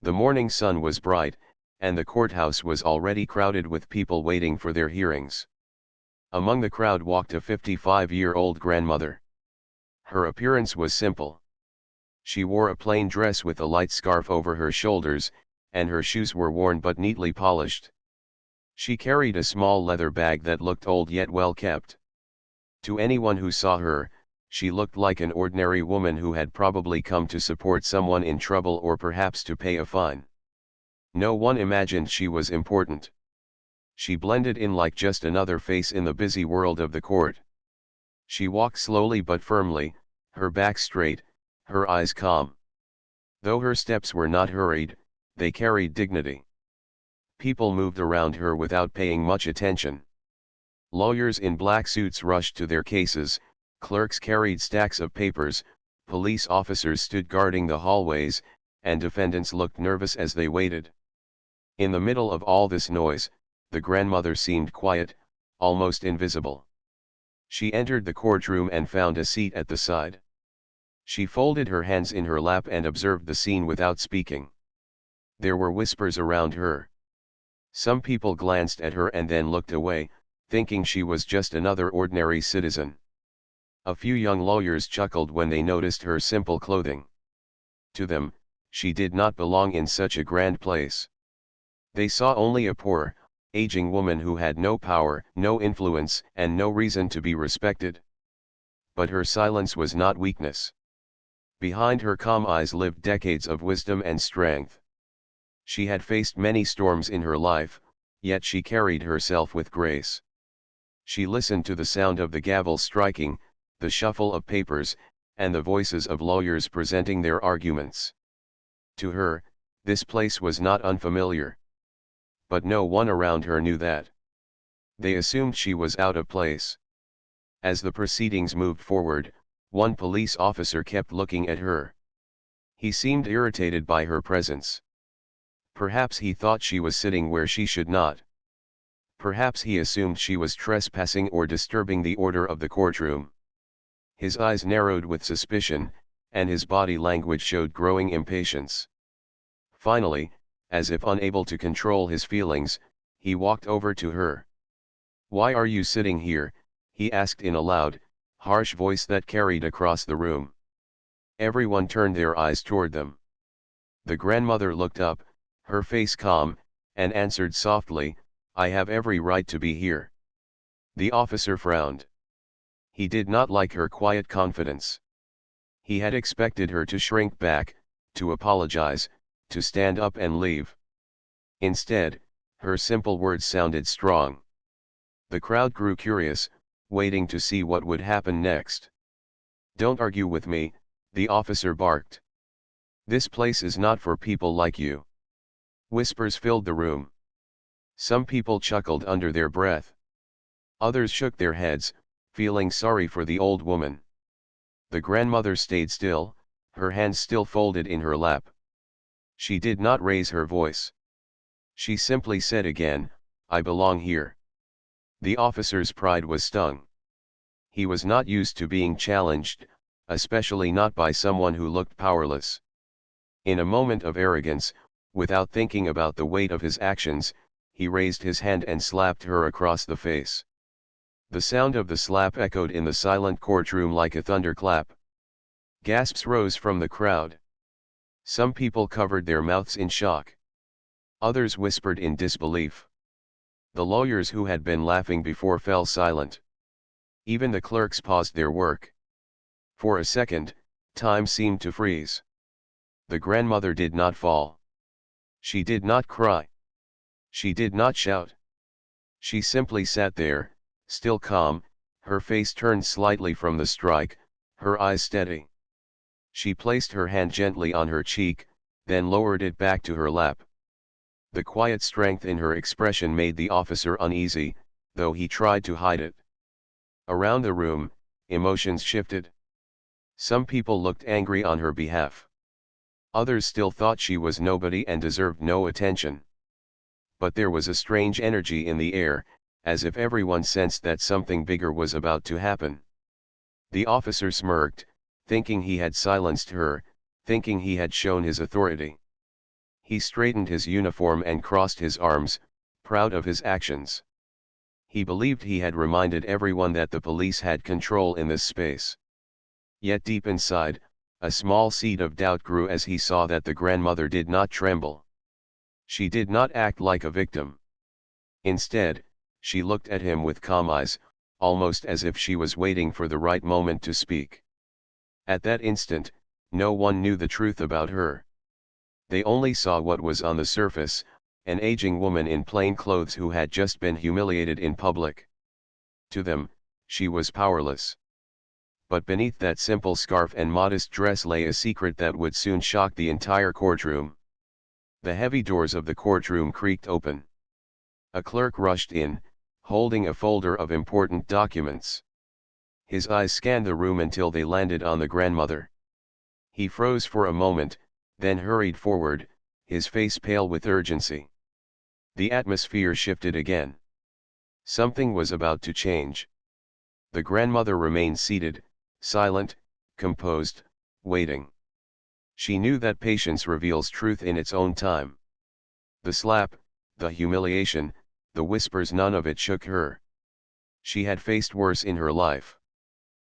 The morning sun was bright, and the courthouse was already crowded with people waiting for their hearings. Among the crowd walked a 55-year-old grandmother. Her appearance was simple. She wore a plain dress with a light scarf over her shoulders, and her shoes were worn but neatly polished. She carried a small leather bag that looked old yet well kept. To anyone who saw her, she looked like an ordinary woman who had probably come to support someone in trouble or perhaps to pay a fine. No one imagined she was important. She blended in like just another face in the busy world of the court. She walked slowly but firmly, her back straight, her eyes calm. Though her steps were not hurried, they carried dignity. People moved around her without paying much attention. Lawyers in black suits rushed to their cases, clerks carried stacks of papers, police officers stood guarding the hallways, and defendants looked nervous as they waited. In the middle of all this noise, the grandmother seemed quiet, almost invisible. She entered the courtroom and found a seat at the side. She folded her hands in her lap and observed the scene without speaking. There were whispers around her. Some people glanced at her and then looked away, thinking she was just another ordinary citizen. A few young lawyers chuckled when they noticed her simple clothing. To them, she did not belong in such a grand place. They saw only a poor, aging woman who had no power, no influence, and no reason to be respected. But her silence was not weakness. Behind her calm eyes lived decades of wisdom and strength. She had faced many storms in her life, yet she carried herself with grace. She listened to the sound of the gavel striking, the shuffle of papers, and the voices of lawyers presenting their arguments. To her, this place was not unfamiliar. But no one around her knew that. They assumed she was out of place. As the proceedings moved forward, one police officer kept looking at her. He seemed irritated by her presence. Perhaps he thought she was sitting where she should not. Perhaps he assumed she was trespassing or disturbing the order of the courtroom. His eyes narrowed with suspicion, and his body language showed growing impatience. Finally, as if unable to control his feelings, he walked over to her. "Why are you sitting here?" he asked in a loud, harsh voice that carried across the room. Everyone turned their eyes toward them. The grandmother looked up, her face calm, and answered softly, "I have every right to be here." The officer frowned. He did not like her quiet confidence. He had expected her to shrink back, to apologize, to stand up and leave. Instead, her simple words sounded strong. The crowd grew curious, waiting to see what would happen next. "Don't argue with me," the officer barked. "This place is not for people like you." Whispers filled the room. Some people chuckled under their breath. Others shook their heads, feeling sorry for the old woman. The grandmother stayed still, her hands still folded in her lap. She did not raise her voice. She simply said again, "I belong here." The officer's pride was stung. He was not used to being challenged, especially not by someone who looked powerless. In a moment of arrogance, without thinking about the weight of his actions, he raised his hand and slapped her across the face. The sound of the slap echoed in the silent courtroom like a thunderclap. Gasps rose from the crowd. Some people covered their mouths in shock. Others whispered in disbelief. The lawyers who had been laughing before fell silent. Even the clerks paused their work. For a second, time seemed to freeze. The grandmother did not fall. She did not cry. She did not shout. She simply sat there, still calm, her face turned slightly from the strike, her eyes steady. She placed her hand gently on her cheek, then lowered it back to her lap. The quiet strength in her expression made the officer uneasy, though he tried to hide it. Around the room, emotions shifted. Some people looked angry on her behalf. Others still thought she was nobody and deserved no attention. But there was a strange energy in the air, as if everyone sensed that something bigger was about to happen. The officer smirked, thinking he had silenced her, thinking he had shown his authority. He straightened his uniform and crossed his arms, proud of his actions. He believed he had reminded everyone that the police had control in this space. Yet deep inside, a small seed of doubt grew as he saw that the grandmother did not tremble. She did not act like a victim. Instead, she looked at him with calm eyes, almost as if she was waiting for the right moment to speak. At that instant, no one knew the truth about her. They only saw what was on the surface, an aging woman in plain clothes who had just been humiliated in public. To them, she was powerless. But beneath that simple scarf and modest dress lay a secret that would soon shock the entire courtroom. The heavy doors of the courtroom creaked open. A clerk rushed in, holding a folder of important documents. His eyes scanned the room until they landed on the grandmother. He froze for a moment, then hurried forward, his face pale with urgency. The atmosphere shifted again. Something was about to change. The grandmother remained seated, silent, composed, waiting. She knew that patience reveals truth in its own time. The slap, the humiliation, the whispers, none of it shook her. She had faced worse in her life.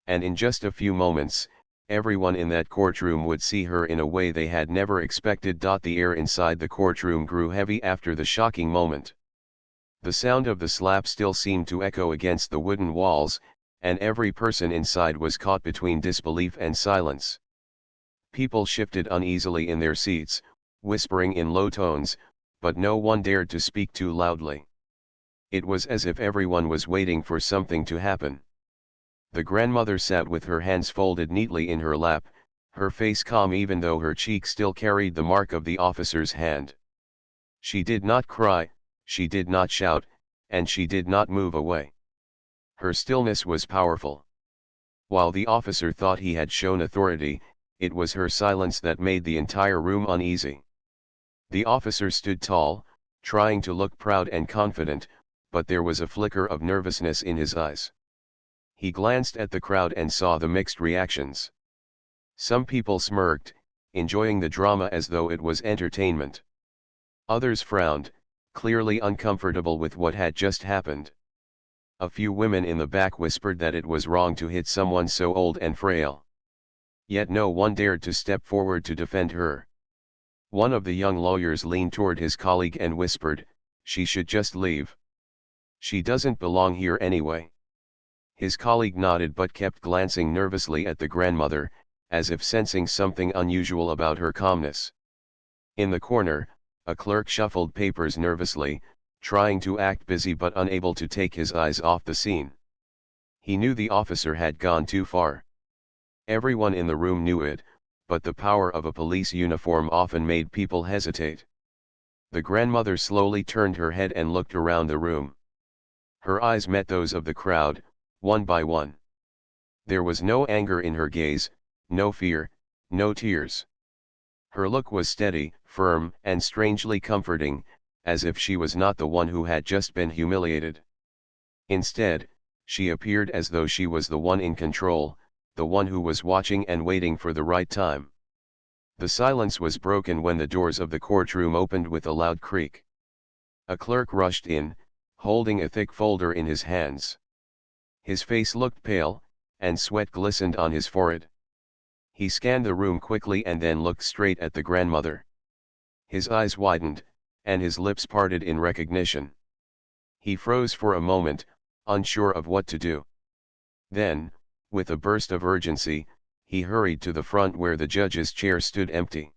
And in just a few moments, everyone in that courtroom would see her in a way they had never expected. The air inside the courtroom grew heavy after the shocking moment. The sound of the slap still seemed to echo against the wooden walls, and every person inside was caught between disbelief and silence. People shifted uneasily in their seats, whispering in low tones, but no one dared to speak too loudly. It was as if everyone was waiting for something to happen. The grandmother sat with her hands folded neatly in her lap, her face calm even though her cheek still carried the mark of the officer's hand. She did not cry, she did not shout, and she did not move away. Her stillness was powerful. While the officer thought he had shown authority, it was her silence that made the entire room uneasy. The officer stood tall, trying to look proud and confident, but there was a flicker of nervousness in his eyes. He glanced at the crowd and saw the mixed reactions. Some people smirked, enjoying the drama as though it was entertainment. Others frowned, clearly uncomfortable with what had just happened. A few women in the back whispered that it was wrong to hit someone so old and frail. Yet no one dared to step forward to defend her. One of the young lawyers leaned toward his colleague and whispered, "She should just leave. She doesn't belong here anyway." His colleague nodded but kept glancing nervously at the grandmother, as if sensing something unusual about her calmness. In the corner, a clerk shuffled papers nervously, trying to act busy but unable to take his eyes off the scene. He knew the officer had gone too far. Everyone in the room knew it, but the power of a police uniform often made people hesitate. The grandmother slowly turned her head and looked around the room. Her eyes met those of the crowd, one by one. There was no anger in her gaze, no fear, no tears. Her look was steady, firm, and strangely comforting, as if she was not the one who had just been humiliated. Instead, she appeared as though she was the one in control, the one who was watching and waiting for the right time. The silence was broken when the doors of the courtroom opened with a loud creak. A clerk rushed in, holding a thick folder in his hands. His face looked pale, and sweat glistened on his forehead. He scanned the room quickly and then looked straight at the grandmother. His eyes widened, and his lips parted in recognition. He froze for a moment, unsure of what to do. Then, with a burst of urgency, he hurried to the front where the judge's chair stood empty.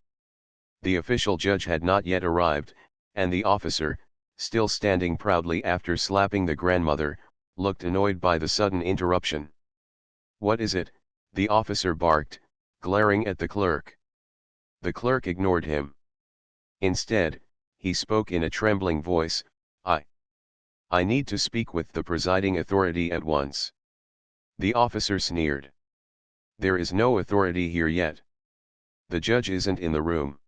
The official judge had not yet arrived, and the officer, still standing proudly after slapping the grandmother, looked annoyed by the sudden interruption. "What is it?" the officer barked, glaring at the clerk. The clerk ignored him. Instead, he spoke in a trembling voice, I need to speak with the presiding authority at once." The officer sneered. "There is no authority here yet. The judge isn't in the room.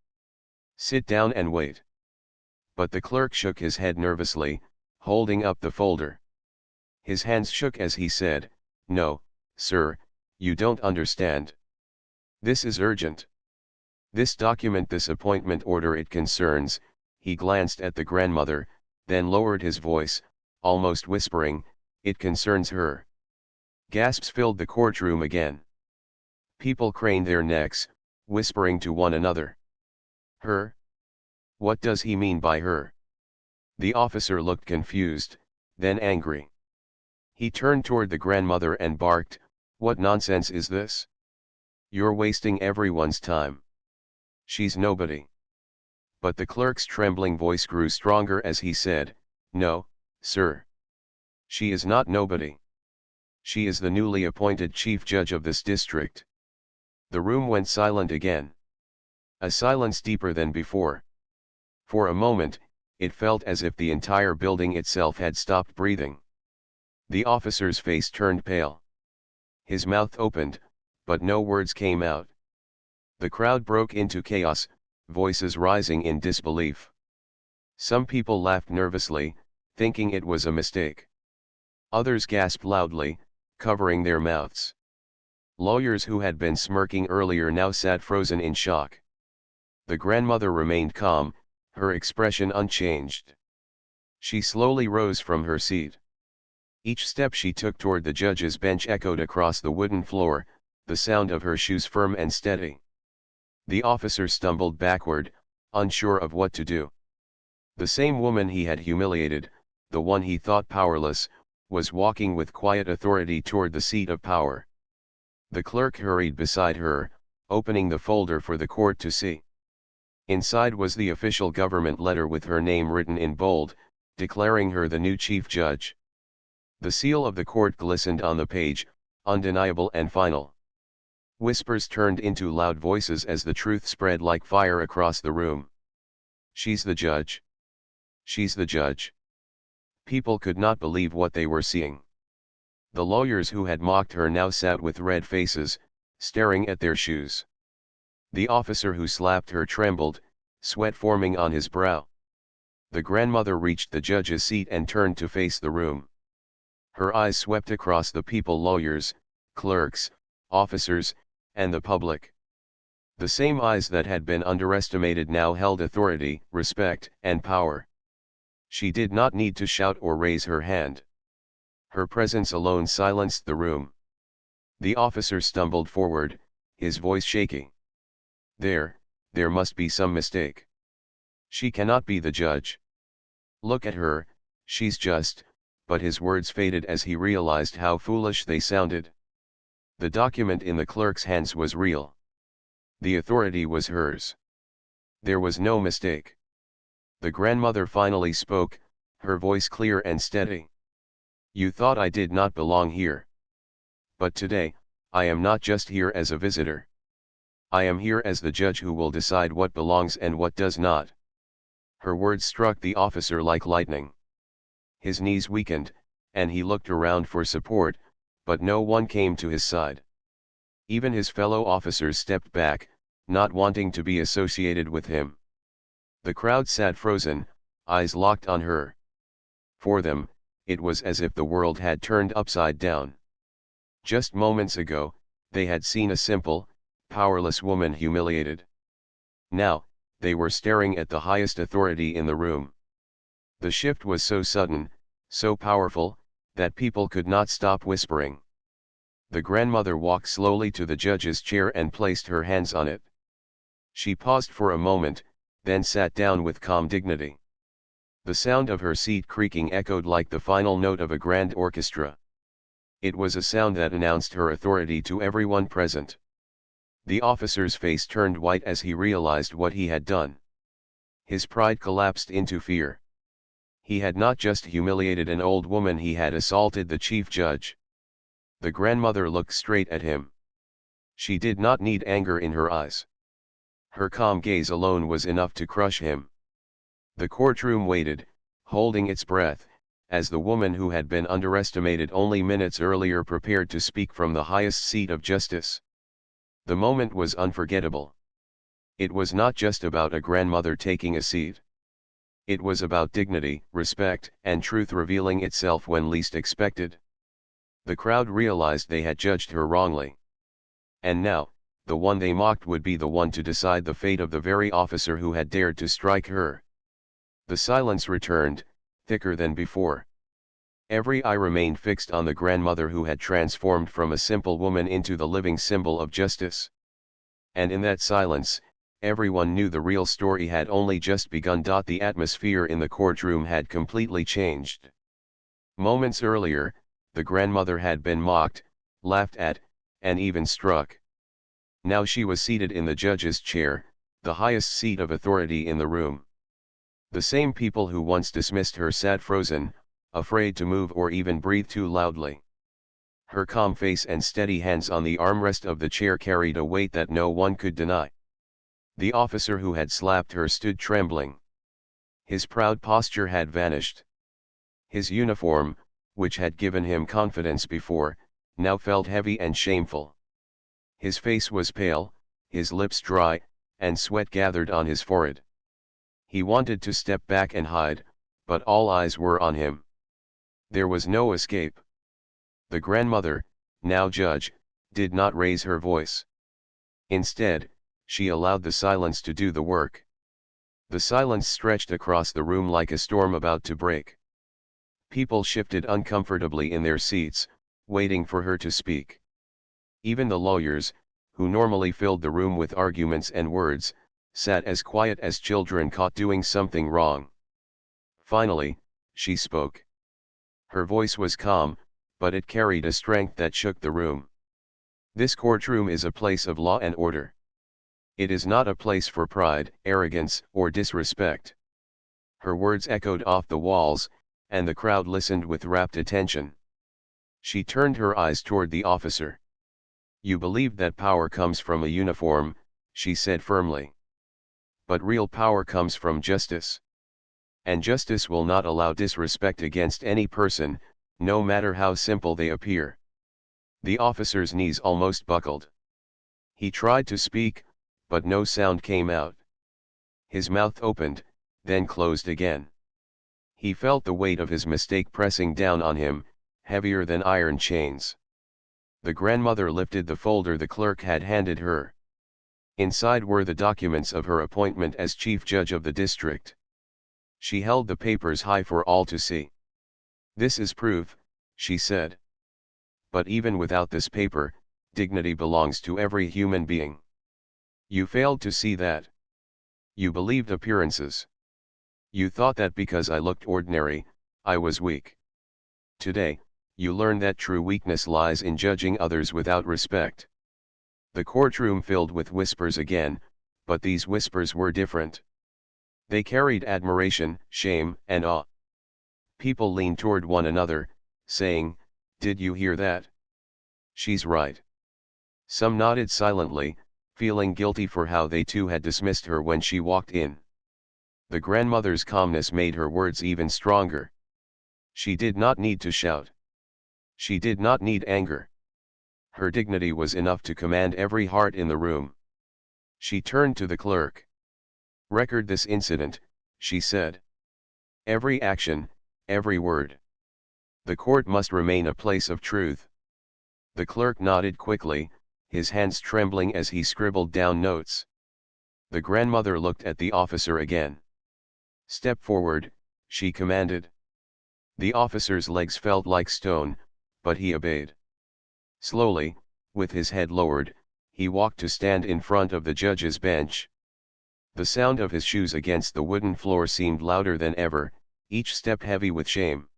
Sit down and wait." But the clerk shook his head nervously, holding up the folder. His hands shook as he said, "No, sir, you don't understand. This is urgent. This appointment order it concerns." He glanced at the grandmother, then lowered his voice, almost whispering, "It concerns her." Gasps filled the courtroom again. People craned their necks, whispering to one another. Her? What does he mean by her? The officer looked confused, then angry. He turned toward the grandmother and barked, "What nonsense is this? You're wasting everyone's time. She's nobody." But the clerk's trembling voice grew stronger as he said, "No, sir. She is not nobody. She is the newly appointed chief judge of this district." The room went silent again. A silence deeper than before. For a moment, it felt as if the entire building itself had stopped breathing. The officer's face turned pale. His mouth opened, but no words came out. The crowd broke into chaos, voices rising in disbelief. Some people laughed nervously, thinking it was a mistake. Others gasped loudly, covering their mouths. Lawyers who had been smirking earlier now sat frozen in shock. The grandmother remained calm, her expression unchanged. She slowly rose from her seat. Each step she took toward the judge's bench echoed across the wooden floor, the sound of her shoes firm and steady. The officer stumbled backward, unsure of what to do. The same woman he had humiliated, the one he thought powerless, was walking with quiet authority toward the seat of power. The clerk hurried beside her, opening the folder for the court to see. Inside was the official government letter with her name written in bold, declaring her the new chief judge. The seal of the court glistened on the page, undeniable and final. Whispers turned into loud voices as the truth spread like fire across the room. "She's the judge. She's the judge." People could not believe what they were seeing. The lawyers who had mocked her now sat with red faces, staring at their shoes. The officer who slapped her trembled, sweat forming on his brow. The grandmother reached the judge's seat and turned to face the room. Her eyes swept across the people, lawyers, clerks, officers, and the public. The same eyes that had been underestimated now held authority, respect, and power. She did not need to shout or raise her hand. Her presence alone silenced the room. The officer stumbled forward, his voice shaking. There must be some mistake. She cannot be the judge. Look at her, she's just," but his words faded as he realized how foolish they sounded. The document in the clerk's hands was real. The authority was hers. There was no mistake. The grandmother finally spoke, her voice clear and steady. "You thought I did not belong here. But today, I am not just here as a visitor. I am here as the judge who will decide what belongs and what does not." Her words struck the officer like lightning. His knees weakened, and he looked around for support, but no one came to his side. Even his fellow officers stepped back, not wanting to be associated with him. The crowd sat frozen, eyes locked on her. For them, it was as if the world had turned upside down. Just moments ago, they had seen a simple, powerless woman humiliated. Now, they were staring at the highest authority in the room. The shift was so sudden, so powerful, that people could not stop whispering. The grandmother walked slowly to the judge's chair and placed her hands on it. She paused for a moment, then sat down with calm dignity. The sound of her seat creaking echoed like the final note of a grand orchestra. It was a sound that announced her authority to everyone present. The officer's face turned white as he realized what he had done. His pride collapsed into fear. He had not just humiliated an old woman, he had assaulted the chief judge. The grandmother looked straight at him. She did not need anger in her eyes. Her calm gaze alone was enough to crush him. The courtroom waited, holding its breath, as the woman who had been underestimated only minutes earlier prepared to speak from the highest seat of justice. The moment was unforgettable. It was not just about a grandmother taking a seat. It was about dignity, respect, and truth revealing itself when least expected. The crowd realized they had judged her wrongly. And now, the one they mocked would be the one to decide the fate of the very officer who had dared to strike her. The silence returned, thicker than before. Every eye remained fixed on the grandmother who had transformed from a simple woman into the living symbol of justice. And in that silence, everyone knew the real story had only just begun. The atmosphere in the courtroom had completely changed. Moments earlier, the grandmother had been mocked, laughed at, and even struck. Now she was seated in the judge's chair, the highest seat of authority in the room. The same people who once dismissed her sat frozen, afraid to move or even breathe too loudly. Her calm face and steady hands on the armrest of the chair carried a weight that no one could deny. The officer who had slapped her stood trembling. His proud posture had vanished. His uniform, which had given him confidence before, now felt heavy and shameful. His face was pale, his lips dry, and sweat gathered on his forehead. He wanted to step back and hide, but all eyes were on him. There was no escape. The grandmother, now judge, did not raise her voice. Instead, she allowed the silence to do the work. The silence stretched across the room like a storm about to break. People shifted uncomfortably in their seats, waiting for her to speak. Even the lawyers, who normally filled the room with arguments and words, sat as quiet as children caught doing something wrong. Finally, she spoke. Her voice was calm, but it carried a strength that shook the room. This courtroom is a place of law and order. It is not a place for pride, arrogance, or disrespect. Her words echoed off the walls, and the crowd listened with rapt attention. She turned her eyes toward the officer. "You believe that power comes from a uniform," she said firmly. "But real power comes from justice. And justice will not allow disrespect against any person, no matter how simple they appear." The officer's knees almost buckled. He tried to speak, but no sound came out. His mouth opened, then closed again. He felt the weight of his mistake pressing down on him, heavier than iron chains. The grandmother lifted the folder the clerk had handed her. Inside were the documents of her appointment as chief judge of the district. She held the papers high for all to see. "This is proof," she said. "But even without this paper, dignity belongs to every human being. You failed to see that. You believed appearances. You thought that because I looked ordinary, I was weak. Today, you learn that true weakness lies in judging others without respect." The courtroom filled with whispers again, but these whispers were different. They carried admiration, shame, and awe. People leaned toward one another, saying, "Did you hear that? She's right." Some nodded silently, feeling guilty for how they too had dismissed her when she walked in. The grandmother's calmness made her words even stronger. She did not need to shout. She did not need anger. Her dignity was enough to command every heart in the room. She turned to the clerk. "Record this incident," she said. "Every action, every word. The court must remain a place of truth." The clerk nodded quickly, his hands trembling as he scribbled down notes. The grandmother looked at the officer again. "Step forward," she commanded. The officer's legs felt like stone, but he obeyed. Slowly, with his head lowered, he walked to stand in front of the judge's bench. The sound of his shoes against the wooden floor seemed louder than ever, each step heavy with shame.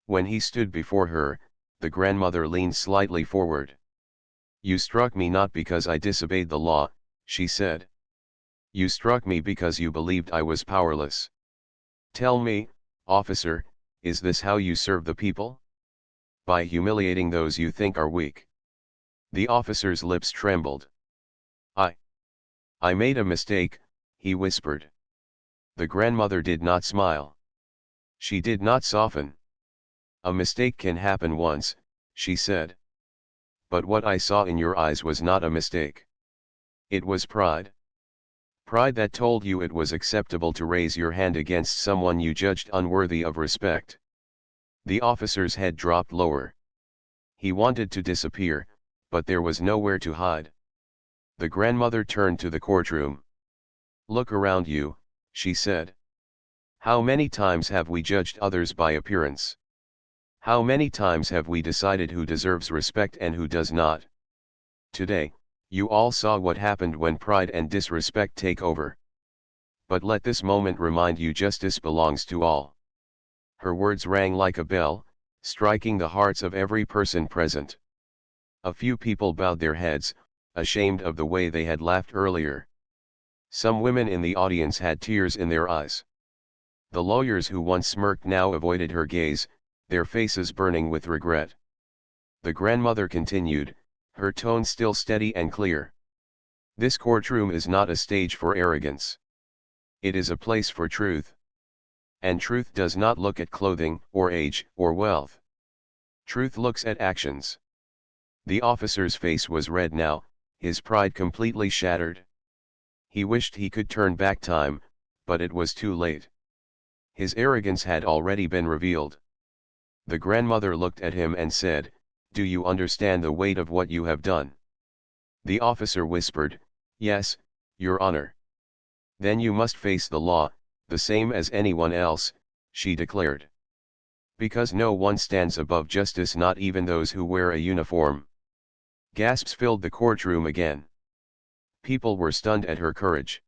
When he stood before her, the grandmother leaned slightly forward. "You struck me not because I disobeyed the law," she said. "You struck me because you believed I was powerless. Tell me, officer, is this how you serve the people? By humiliating those you think are weak?" The officer's lips trembled. I made a mistake," he whispered. The grandmother did not smile. She did not soften. "A mistake can happen once," she said. "But what I saw in your eyes was not a mistake. It was pride. Pride that told you it was acceptable to raise your hand against someone you judged unworthy of respect." The officer's head dropped lower. He wanted to disappear, but there was nowhere to hide. The grandmother turned to the courtroom. "Look around you," she said. "How many times have we judged others by appearance? How many times have we decided who deserves respect and who does not? Today, you all saw what happened when pride and disrespect take over. But let this moment remind you justice belongs to all." Her words rang like a bell, striking the hearts of every person present. A few people bowed their heads, ashamed of the way they had laughed earlier. Some women in the audience had tears in their eyes. The lawyers who once smirked now avoided her gaze, their faces burning with regret. The grandmother continued, her tone still steady and clear. "This courtroom is not a stage for arrogance. It is a place for truth. And truth does not look at clothing, or age, or wealth. Truth looks at actions." The officer's face was red now, his pride completely shattered. He wished he could turn back time, but it was too late. His arrogance had already been revealed. The grandmother looked at him and said, "Do you understand the weight of what you have done?" The officer whispered, "Yes, Your Honor." "Then you must face the law, the same as anyone else," she declared. "Because no one stands above justice, not even those who wear a uniform." Gasps filled the courtroom again. People were stunned at her courage.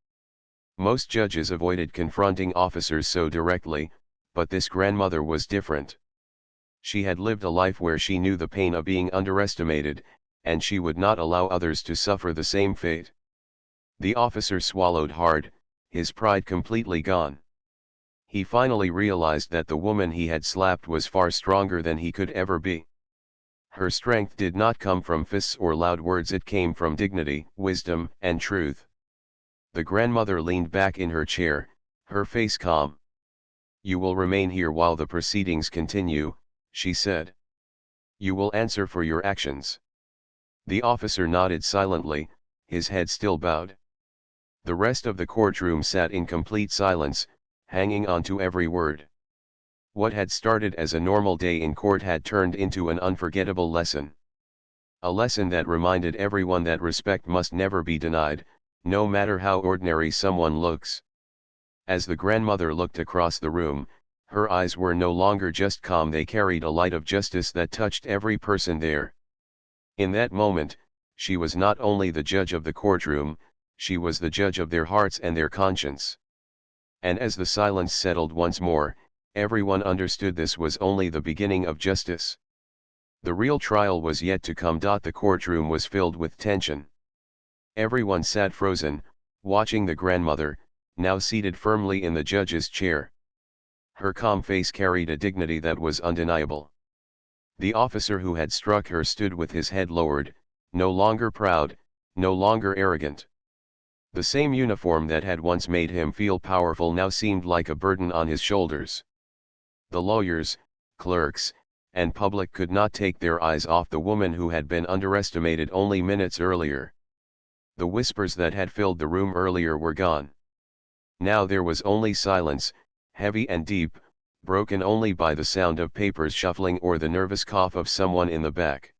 Most judges avoided confronting officers so directly, but this grandmother was different. She had lived a life where she knew the pain of being underestimated, and she would not allow others to suffer the same fate. The officer swallowed hard, his pride completely gone. He finally realized that the woman he had slapped was far stronger than he could ever be. Her strength did not come from fists or loud words, it came from dignity, wisdom, and truth. The grandmother leaned back in her chair, her face calm. "You will remain here while the proceedings continue," she said. "You will answer for your actions." The officer nodded silently, his head still bowed. The rest of the courtroom sat in complete silence, hanging on to every word. What had started as a normal day in court had turned into an unforgettable lesson. A lesson that reminded everyone that respect must never be denied, no matter how ordinary someone looks. As the grandmother looked across the room, her eyes were no longer just calm, they carried a light of justice that touched every person there. In that moment, she was not only the judge of the courtroom, she was the judge of their hearts and their conscience. And as the silence settled once more, everyone understood this was only the beginning of justice. The real trial was yet to come. The courtroom was filled with tension. Everyone sat frozen, watching the grandmother, now seated firmly in the judge's chair. Her calm face carried a dignity that was undeniable. The officer who had struck her stood with his head lowered, no longer proud, no longer arrogant. The same uniform that had once made him feel powerful now seemed like a burden on his shoulders. The lawyers, clerks, and public could not take their eyes off the woman who had been underestimated only minutes earlier. The whispers that had filled the room earlier were gone. Now there was only silence, heavy and deep, broken only by the sound of papers shuffling or the nervous cough of someone in the back.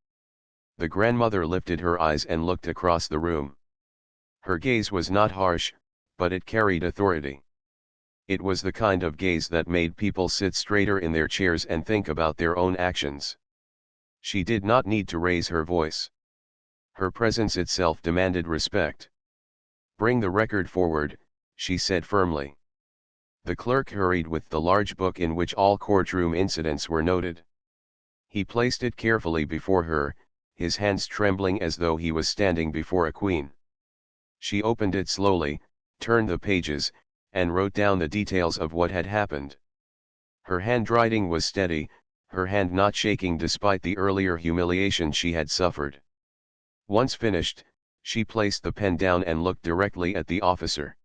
The grandmother lifted her eyes and looked across the room. Her gaze was not harsh, but it carried authority. It was the kind of gaze that made people sit straighter in their chairs and think about their own actions. She did not need to raise her voice. Her presence itself demanded respect. "Bring the record forward," she said firmly. The clerk hurried with the large book in which all courtroom incidents were noted. He placed it carefully before her, his hands trembling as though he was standing before a queen. She opened it slowly, turned the pages, and wrote down the details of what had happened. Her handwriting was steady, her hand not shaking despite the earlier humiliation she had suffered. Once finished, she placed the pen down and looked directly at the officer.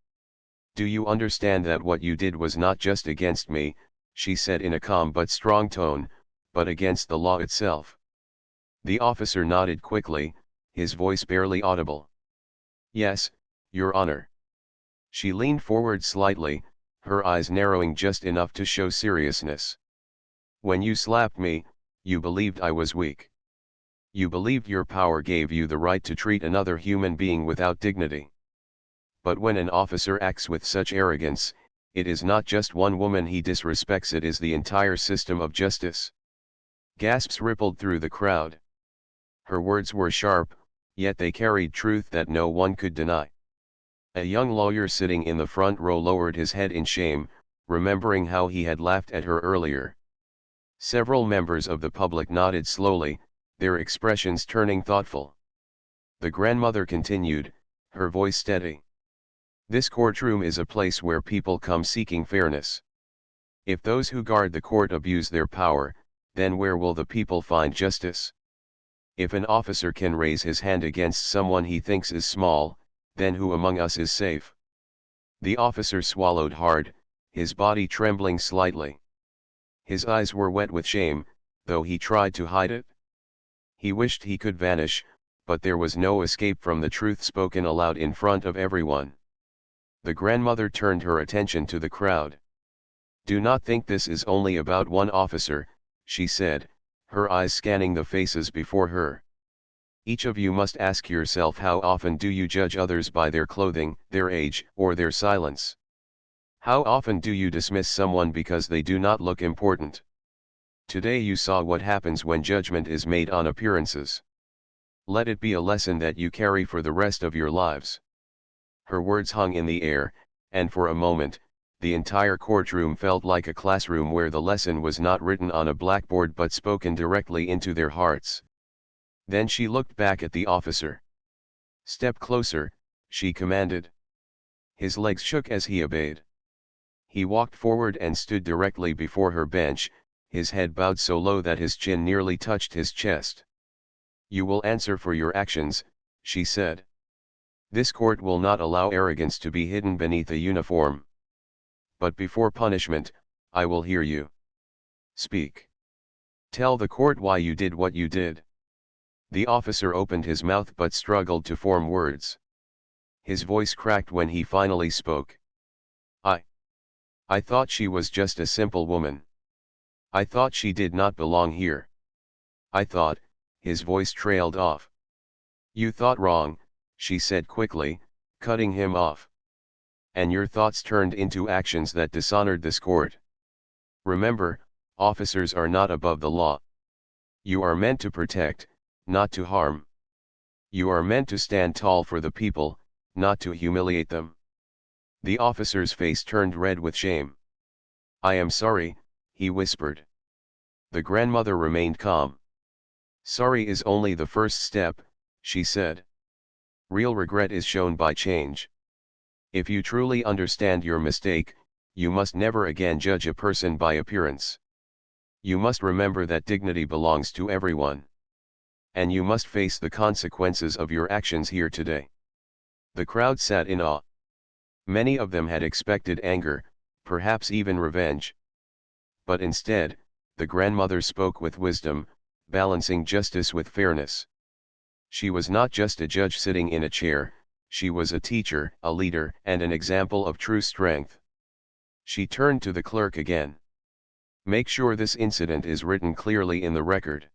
"Do you understand that what you did was not just against me," she said in a calm but strong tone, "but against the law itself?" The officer nodded quickly, his voice barely audible. "Yes, Your Honor." She leaned forward slightly, her eyes narrowing just enough to show seriousness. "When you slapped me, you believed I was weak. You believed your power gave you the right to treat another human being without dignity. But when an officer acts with such arrogance, it is not just one woman he disrespects, it is the entire system of justice. Gasps rippled through the crowd. Her words were sharp, yet they carried truth that no one could deny. A young lawyer sitting in the front row lowered his head in shame, remembering how he had laughed at her earlier. Several members of the public nodded slowly, their expressions turning thoughtful. The grandmother continued, her voice steady. This courtroom is a place where people come seeking fairness. If those who guard the court abuse their power, then where will the people find justice? If an officer can raise his hand against someone he thinks is small, then who among us is safe? The officer swallowed hard, his body trembling slightly. His eyes were wet with shame, though he tried to hide it. He wished he could vanish, but there was no escape from the truth spoken aloud in front of everyone. The grandmother turned her attention to the crowd. Do not think this is only about one officer, she said, her eyes scanning the faces before her. Each of you must ask yourself, how often do you judge others by their clothing, their age, or their silence? How often do you dismiss someone because they do not look important? Today you saw what happens when judgment is made on appearances. Let it be a lesson that you carry for the rest of your lives. Her words hung in the air, and for a moment, the entire courtroom felt like a classroom where the lesson was not written on a blackboard but spoken directly into their hearts. Then she looked back at the officer. Step closer, she commanded. His legs shook as he obeyed. He walked forward and stood directly before her bench, his head bowed so low that his chin nearly touched his chest. You will answer for your actions, she said. This court will not allow arrogance to be hidden beneath a uniform. But before punishment, I will hear you. Speak. Tell the court why you did what you did. The officer opened his mouth but struggled to form words. His voice cracked when he finally spoke. I thought she was just a simple woman. I thought she did not belong here. I thought, his voice trailed off. You thought wrong, she said quickly, cutting him off. And your thoughts turned into actions that dishonored this court. Remember, officers are not above the law. You are meant to protect, not to harm. You are meant to stand tall for the people, not to humiliate them. The officer's face turned red with shame. I am sorry, he whispered. The grandmother remained calm. Sorry is only the first step, she said. Real regret is shown by change. If you truly understand your mistake, you must never again judge a person by appearance. You must remember that dignity belongs to everyone. And you must face the consequences of your actions here today. The crowd sat in awe. Many of them had expected anger, perhaps even revenge. But instead, the grandmother spoke with wisdom, balancing justice with fairness. She was not just a judge sitting in a chair, she was a teacher, a leader, and an example of true strength. She turned to the clerk again. Make sure this incident is written clearly in the record.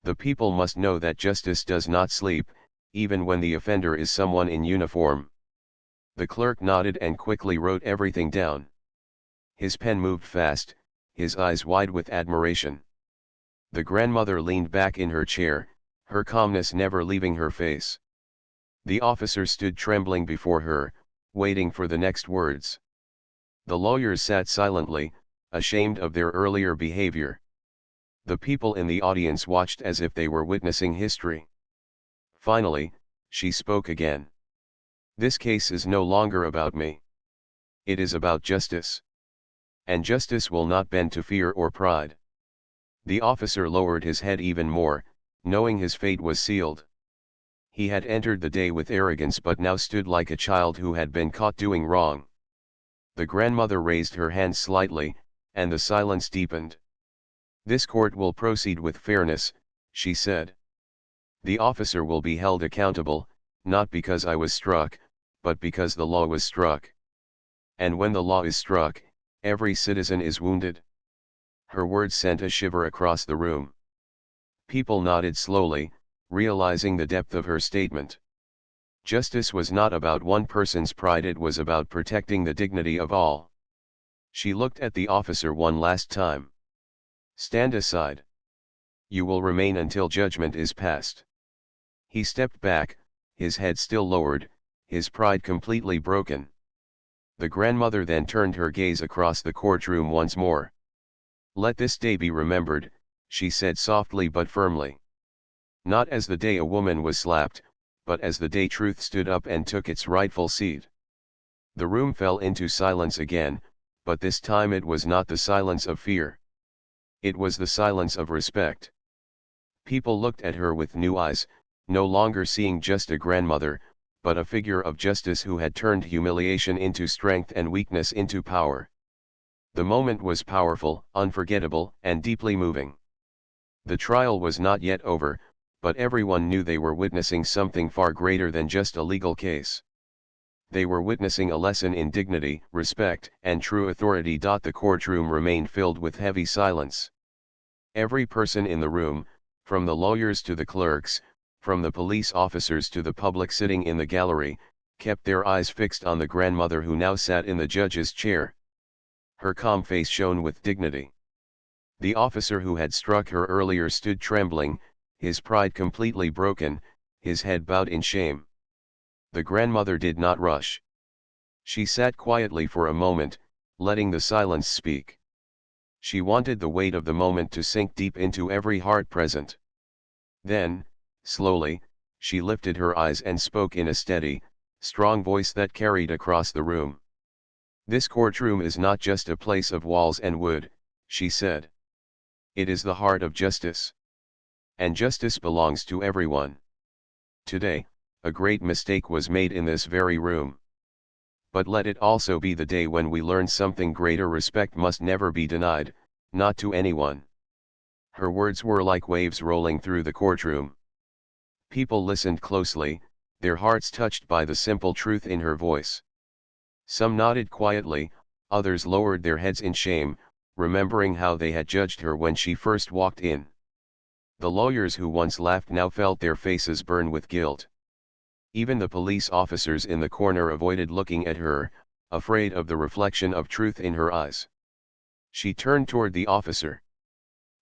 The people must know that justice does not sleep, even when the offender is someone in uniform. The clerk nodded and quickly wrote everything down. His pen moved fast, his eyes wide with admiration. The grandmother leaned back in her chair, her calmness never leaving her face. The officer stood trembling before her, waiting for the next words. The lawyers sat silently, ashamed of their earlier behavior. The people in the audience watched as if they were witnessing history. Finally, she spoke again. This case is no longer about me. It is about justice. And justice will not bend to fear or pride. The officer lowered his head even more, knowing his fate was sealed. He had entered the day with arrogance but now stood like a child who had been caught doing wrong. The grandmother raised her hand slightly, and the silence deepened. This court will proceed with fairness, she said. The officer will be held accountable, not because I was struck, but because the law was struck. And when the law is struck, every citizen is wounded. Her words sent a shiver across the room. People nodded slowly, realizing the depth of her statement. Justice was not about one person's pride, it was about protecting the dignity of all. She looked at the officer one last time. "Stand aside. You will remain until judgment is passed." He stepped back, his head still lowered, his pride completely broken. The grandmother then turned her gaze across the courtroom once more. "Let this day be remembered," she said softly but firmly. "Not as the day a woman was slapped, but as the day truth stood up and took its rightful seat." The room fell into silence again, but this time it was not the silence of fear. It was the silence of respect. People looked at her with new eyes, no longer seeing just a grandmother, but a figure of justice who had turned humiliation into strength and weakness into power. The moment was powerful, unforgettable, and deeply moving. The trial was not yet over, but everyone knew they were witnessing something far greater than just a legal case. They were witnessing a lesson in dignity, respect, and true authority. The courtroom remained filled with heavy silence. Every person in the room, from the lawyers to the clerks, from the police officers to the public sitting in the gallery, kept their eyes fixed on the grandmother who now sat in the judge's chair. Her calm face shone with dignity. The officer who had struck her earlier stood trembling, his pride completely broken, his head bowed in shame. The grandmother did not rush. She sat quietly for a moment, letting the silence speak. She wanted the weight of the moment to sink deep into every heart present. Then, slowly, she lifted her eyes and spoke in a steady, strong voice that carried across the room. "This courtroom is not just a place of walls and wood," she said. "It is the heart of justice. And justice belongs to everyone. Today, a great mistake was made in this very room. But let it also be the day when we learn something greater. Respect must never be denied, not to anyone." Her words were like waves rolling through the courtroom. People listened closely, their hearts touched by the simple truth in her voice. Some nodded quietly, others lowered their heads in shame, remembering how they had judged her when she first walked in. The lawyers who once laughed now felt their faces burn with guilt. Even the police officers in the corner avoided looking at her, afraid of the reflection of truth in her eyes. She turned toward the officer.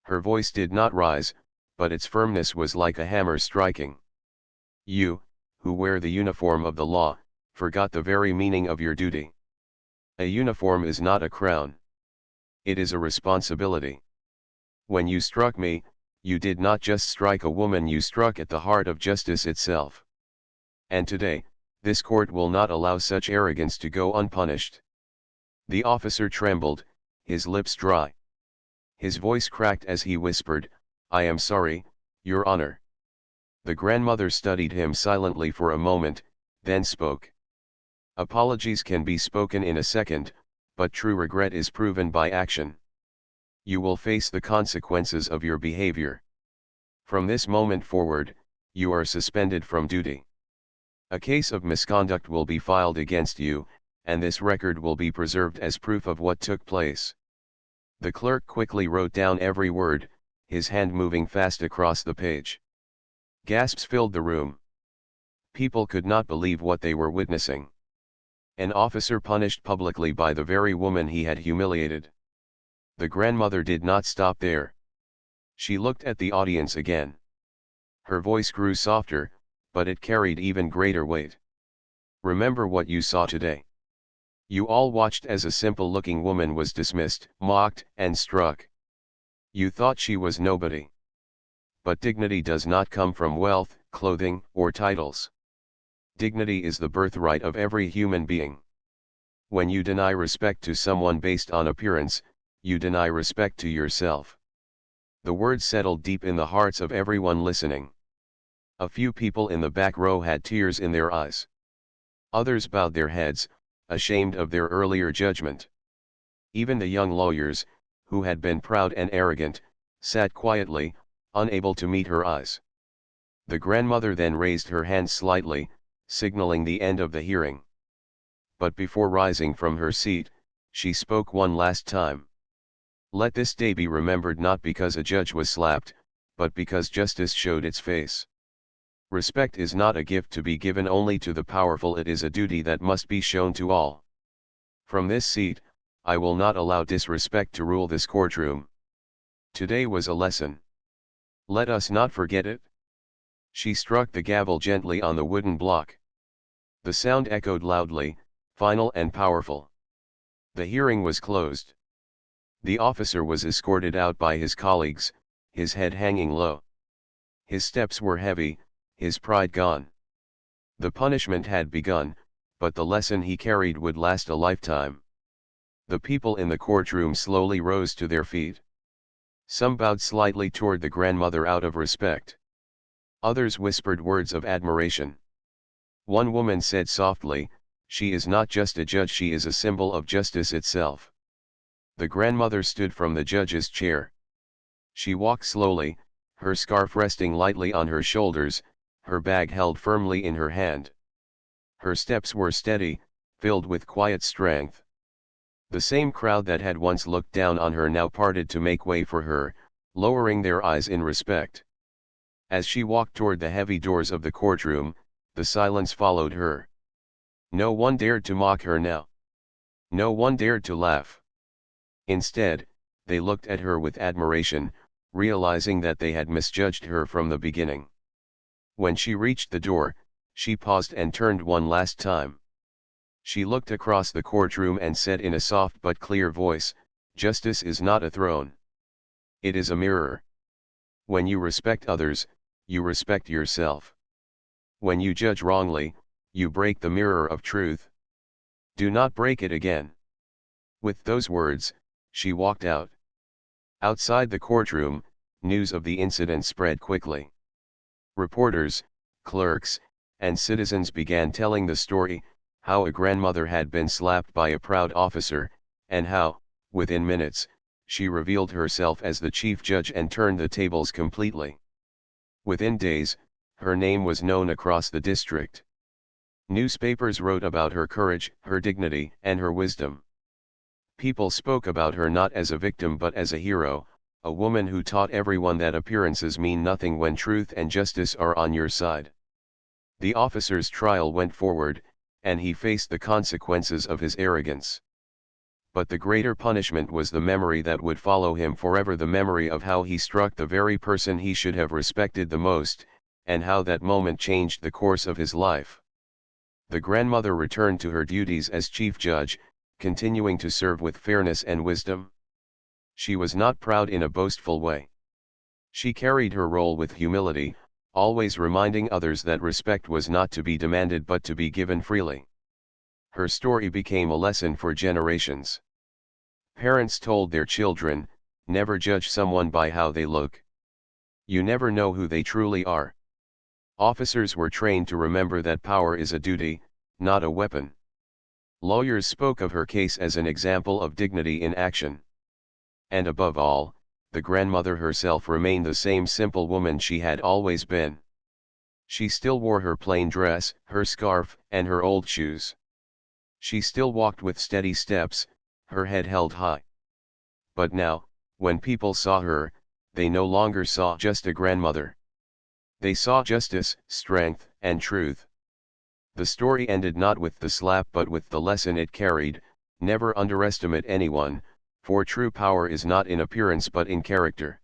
Her voice did not rise, but its firmness was like a hammer striking. "You, who wear the uniform of the law, forgot the very meaning of your duty. A uniform is not a crown. It is a responsibility. When you struck me, you did not just strike a woman, you struck at the heart of justice itself. And today, this court will not allow such arrogance to go unpunished." The officer trembled, his lips dry. His voice cracked as he whispered, "I am sorry, Your Honor." The grandmother studied him silently for a moment, then spoke. "Apologies can be spoken in a second, but true regret is proven by action. You will face the consequences of your behavior. From this moment forward, you are suspended from duty. A case of misconduct will be filed against you, and this record will be preserved as proof of what took place." The clerk quickly wrote down every word, his hand moving fast across the page. Gasps filled the room. People could not believe what they were witnessing. An officer punished publicly by the very woman he had humiliated. The grandmother did not stop there. She looked at the audience again. Her voice grew softer, but it carried even greater weight. "Remember what you saw today. You all watched as a simple-looking woman was dismissed, mocked, and struck. You thought she was nobody. But dignity does not come from wealth, clothing, or titles. Dignity is the birthright of every human being. When you deny respect to someone based on appearance, you deny respect to yourself." The words settled deep in the hearts of everyone listening. A few people in the back row had tears in their eyes. Others bowed their heads, ashamed of their earlier judgment. Even the young lawyers, who had been proud and arrogant, sat quietly, unable to meet her eyes. The grandmother then raised her hand slightly, signaling the end of the hearing. But before rising from her seat, she spoke one last time. "Let this day be remembered not because a judge was slapped, but because justice showed its face. Respect is not a gift to be given only to the powerful, it is a duty that must be shown to all. From this seat, I will not allow disrespect to rule this courtroom. Today was a lesson. Let us not forget it. She struck the gavel gently on the wooden block. The sound echoed loudly, final and powerful. The hearing was closed. The officer was escorted out by his colleagues, his head hanging low. His steps were heavy, his pride gone. The punishment had begun, but the lesson he carried would last a lifetime. The people in the courtroom slowly rose to their feet. Some bowed slightly toward the grandmother out of respect. Others whispered words of admiration. One woman said softly, "She is not just a judge, she is a symbol of justice itself." The grandmother stood from the judge's chair. She walked slowly, her scarf resting lightly on her shoulders, her bag held firmly in her hand. Her steps were steady, filled with quiet strength. The same crowd that had once looked down on her now parted to make way for her, lowering their eyes in respect. As she walked toward the heavy doors of the courtroom, the silence followed her. No one dared to mock her now. No one dared to laugh. Instead, they looked at her with admiration, realizing that they had misjudged her from the beginning. When she reached the door, she paused and turned one last time. She looked across the courtroom and said in a soft but clear voice, "Justice is not a throne. It is a mirror. When you respect others, you respect yourself. When you judge wrongly, you break the mirror of truth. Do not break it again." With those words, she walked out. Outside the courtroom, news of the incident spread quickly. Reporters, clerks, and citizens began telling the story, how a grandmother had been slapped by a proud officer, and how, within minutes, she revealed herself as the chief judge and turned the tables completely. Within days, her name was known across the district. Newspapers wrote about her courage, her dignity, and her wisdom. People spoke about her not as a victim but as a hero, a woman who taught everyone that appearances mean nothing when truth and justice are on your side. The officer's trial went forward, and he faced the consequences of his arrogance. But the greater punishment was the memory that would follow him forever, the memory of how he struck the very person he should have respected the most, and how that moment changed the course of his life. The grandmother returned to her duties as chief judge, continuing to serve with fairness and wisdom. She was not proud in a boastful way. She carried her role with humility, always reminding others that respect was not to be demanded but to be given freely. Her story became a lesson for generations. Parents told their children, "Never judge someone by how they look. You never know who they truly are." Officers were trained to remember that power is a duty, not a weapon. Lawyers spoke of her case as an example of dignity in action. And above all, the grandmother herself remained the same simple woman she had always been. She still wore her plain dress, her scarf, and her old shoes. She still walked with steady steps, her head held high. But now, when people saw her, they no longer saw just a grandmother. They saw justice, strength, and truth. The story ended not with the slap but with the lesson it carried: never underestimate anyone, for true power is not in appearance but in character.